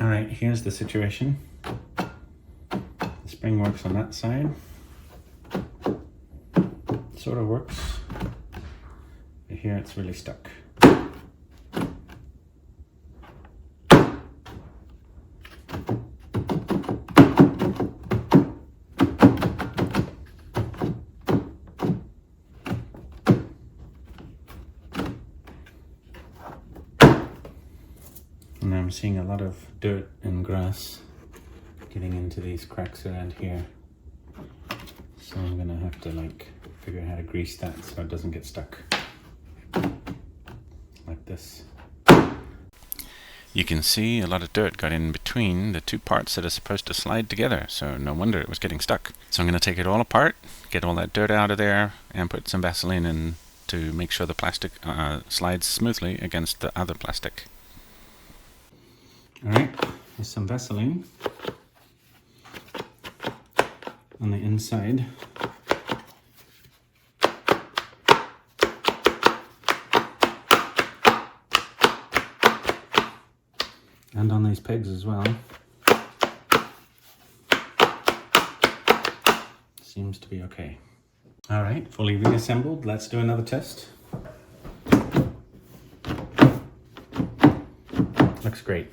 All right, here's the situation. The spring works on that side. Sort of works. But here it's really stuck. And I'm seeing a lot of dirt and grass getting into these cracks around here. So I'm gonna have to figure out how to grease that so it doesn't get stuck. Like this. You can see a lot of dirt got in between the two parts that are supposed to slide together, so no wonder it was getting stuck. So I'm gonna take it all apart, get all that dirt out of there, and put some Vaseline in to make sure the plastic slides smoothly against the other plastic. Alright, there's some Vaseline on the inside. And on these pegs as well. Seems to be okay. Alright, fully reassembled. Let's do another test. Looks great.